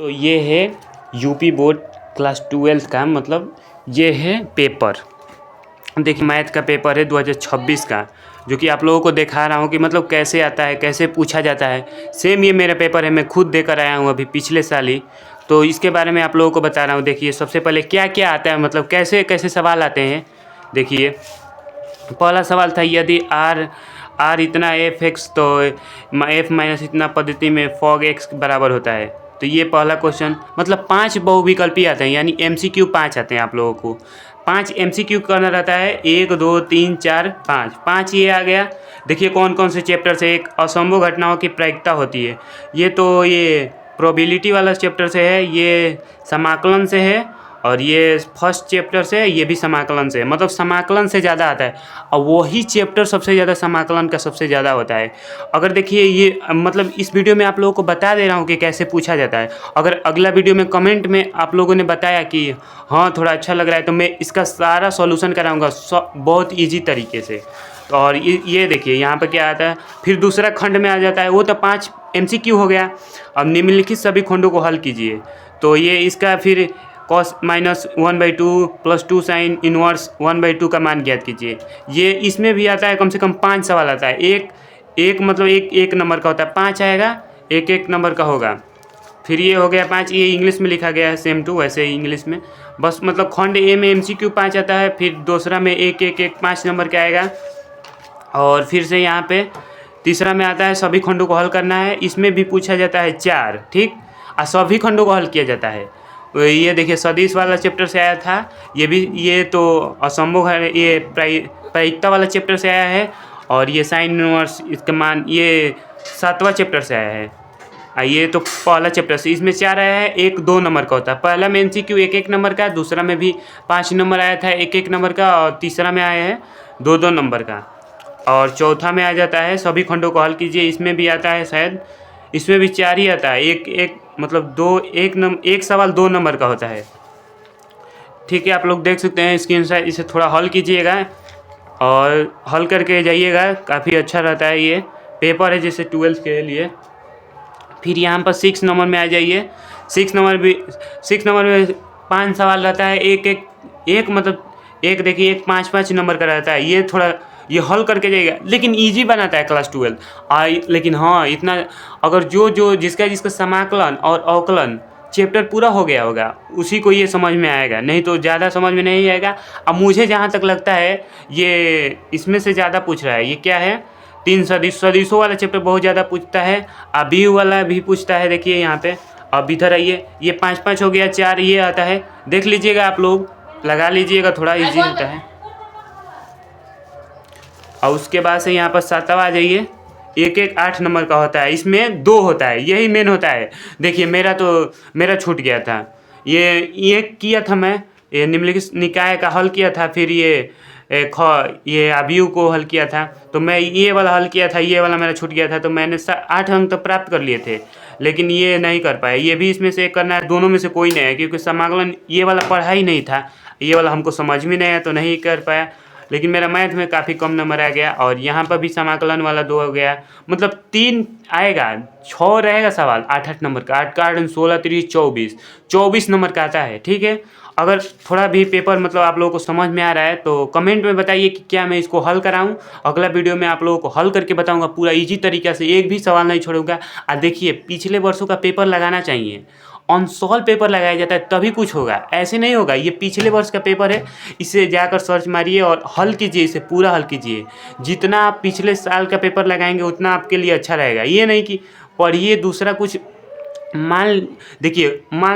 तो ये है यूपी बोर्ड क्लास 12 का मतलब ये है पेपर। देखिए मैथ का पेपर है 2026 का, जो कि आप लोगों को दिखा रहा हूँ कि मतलब कैसे आता है, कैसे पूछा जाता है। सेम ये मेरा पेपर है, मैं खुद देकर आया हूँ अभी पिछले साल ही, तो इसके बारे में आप लोगों को बता रहा हूँ। देखिए सबसे पहले क्या क्या आता है, मतलब कैसे कैसे सवाल आते हैं। देखिए पहला सवाल था, यदि आर इतना एफ एक्स तो एफ माइनस इतना पद्धति में फॉग एक्स बराबर होता है। तो ये पहला क्वेश्चन, मतलब 5 बहुविकल्पी आते हैं, यानी MCQ 5 आते हैं आप लोगों को। 5 MCQ करना रहता है, 1 2 3 4 5 5 ये आ गया। देखिए कौन कौन से चैप्टर से। एक असंभव घटनाओं की प्रायिकता होती है, ये तो ये प्रोबेबिलिटी वाला चैप्टर से है, ये समाकलन से है, और ये फर्स्ट चैप्टर से है, ये भी समाकलन से है। मतलब समाकलन से ज़्यादा आता है, और वही चैप्टर सबसे ज़्यादा समाकलन का सबसे ज़्यादा होता है। अगर देखिए ये मतलब इस वीडियो में आप लोगों को बता दे रहा हूँ कि कैसे पूछा जाता है। अगर अगला वीडियो में कमेंट में आप लोगों ने बताया कि हाँ थोड़ा अच्छा लग रहा है, तो मैं इसका सारा सॉल्यूशन कराऊँगा बहुत ईजी तरीके से। और ये देखिए यहाँ पर क्या आता है, फिर दूसरा खंड में आ जाता है, वो तो 5 MCQ हो गया। अब निम्नलिखित सभी खंडों को हल कीजिए। तो ये इसका फिर cos minus 1/2 plus 2 sine inverse 1/2 का मान ज्ञात कीजिए। ये इसमें भी आता है, कम से कम 5 सवाल आता है। एक मतलब एक नंबर का होता है, 5 आएगा, एक नंबर का होगा। फिर ये हो गया 5, ये इंग्लिश में लिखा गया है सेम टू वैसे ही इंग्लिश में। बस मतलब खंड ए में MCQ 5 आता है, फिर दूसरा में एक 5 नंबर का आएगा। और फिर से यहाँ पे तीसरा में आता है सभी खंडों को हल करना है, इसमें भी पूछा जाता है 4, ठीक। और सभी खंडों को हल किया जाता है। ये देखिए सदिश वाला चैप्टर से आया था, ये तो असंभव है, ये प्रायिकता वाला चैप्टर से आया है। और ये साइन इनवर्स इसका मान ये 7वां चैप्टर से आया है। ये तो पहला चैप्टर से, इसमें 4 आया है, 1-2 नंबर का होता है। पहला में MCQ 1-1 नंबर का, दूसरा में भी 5 नंबर आया था 1-1 नंबर का, और तीसरा में आया है 2-2 नंबर का। और चौथा में आ जाता है सभी खंडों को हल कीजिए, इसमें भी आता है शायद, इसमें भी 4 ही आता है। एक मतलब एक सवाल 2 नंबर का होता है, ठीक है। आप लोग देख सकते हैं स्क्रीन से, इसे थोड़ा हल कीजिएगा और हल करके जाइएगा, काफ़ी अच्छा रहता है। ये पेपर है जैसे 12th के लिए। फिर यहाँ पर 6 नंबर में आ जाइए। 6 नंबर में 5 सवाल रहता है, एक मतलब एक देखिए एक 5-5 नंबर का रहता है। ये थोड़ा ये हल करके जाइएगा, लेकिन इजी बनाता है क्लास 12। लेकिन हाँ इतना, अगर जो जिसका समाकलन और अवकलन चैप्टर पूरा हो गया होगा उसी को ये समझ में आएगा, नहीं तो ज़्यादा समझ में नहीं आएगा। अब मुझे जहाँ तक लगता है ये इसमें से ज़्यादा पूछ रहा है। ये क्या है, 3 सदिशों वाला चैप्टर बहुत ज़्यादा पूछता है, अभी वाला भी पूछता है। देखिए यहाँ पे अब इधर आइए, ये 5-5 हो गया, 4 ये आता है। देख लीजिएगा, आप लोग लगा लीजिएगा, थोड़ा इजी होता है। और उसके बाद से यहाँ पर 7वां आ जाइए, 8 नंबर का होता है, इसमें 2 होता है, यही मेन होता है। देखिए मेरा छूट गया था, ये किया था मैं, ये निम्नलिखित निकाय का हल किया था, फिर ये अवयव को हल किया था। तो मैं ये वाला हल किया था, ये वाला मेरा छूट गया था, तो मैंने 8 अंक तो प्राप्त कर लिए थे, लेकिन ये नहीं कर पाए। ये भी इसमें से एक करना है, दोनों में से कोई नहीं है, क्योंकि समाकलन ये वाला पढ़ा ही नहीं था, ये वाला हमको समझ में नहीं आया तो नहीं कर पाया। लेकिन मेरा मैथ में काफ़ी कम नंबर आ गया। और यहाँ पर भी समाकलन वाला 2 हो गया, मतलब 3 आएगा, 6 रहेगा सवाल 8-8 नंबर का। 8 का 8 16 30 24 नंबर का आता है, ठीक है। अगर थोड़ा भी पेपर मतलब आप लोगों को समझ में आ रहा है तो कमेंट में बताइए कि क्या मैं इसको हल कराऊं। अगला वीडियो में आप लोगों को हल करके बताऊंगा पूरा इजी तरीक़े से, एक भी सवाल नहीं छोड़ूंगा। और देखिए पिछले वर्षों का पेपर लगाना चाहिए, अनसॉल्व पेपर लगाया जाता है तभी कुछ होगा, ऐसे नहीं होगा। ये पिछले वर्ष का पेपर है, इसे जाकर सर्च मारिए और हल कीजिए, इसे पूरा हल कीजिए। जितना आप पिछले साल का पेपर लगाएंगे उतना आपके लिए अच्छा रहेगा। ये नहीं कि पढ़िए दूसरा कुछ, मान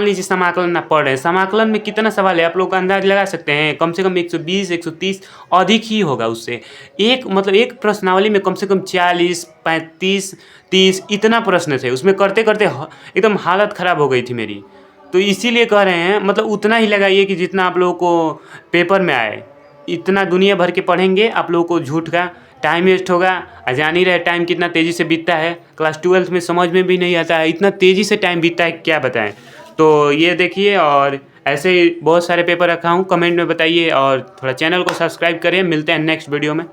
लीजिए समाकलन ना पढ़ रहे हैं, समाकलन में कितना सवाल है आप लोग का अंदाज लगा सकते हैं, कम से कम 120 130 अधिक ही होगा उससे। एक प्रश्नावली में कम से कम 40 35 30 इतना प्रश्न थे, उसमें करते करते एकदम हालत ख़राब हो गई थी मेरी। तो इसीलिए कह रहे हैं मतलब उतना ही लगाइए कि जितना आप लोगों को पेपर में आए। इतना दुनिया भर के पढ़ेंगे आप लोगों को झूठ का टाइम वेस्ट होगा। जान ही रहे टाइम कितना तेज़ी से बीतता है, क्लास 12 में समझ में भी नहीं आता है, इतना तेज़ी से टाइम बीतता है क्या बताएं। तो ये देखिए, और ऐसे ही बहुत सारे पेपर रखा हूँ, कमेंट में बताइए और थोड़ा चैनल को सब्सक्राइब करें। मिलते हैं नेक्स्ट वीडियो में।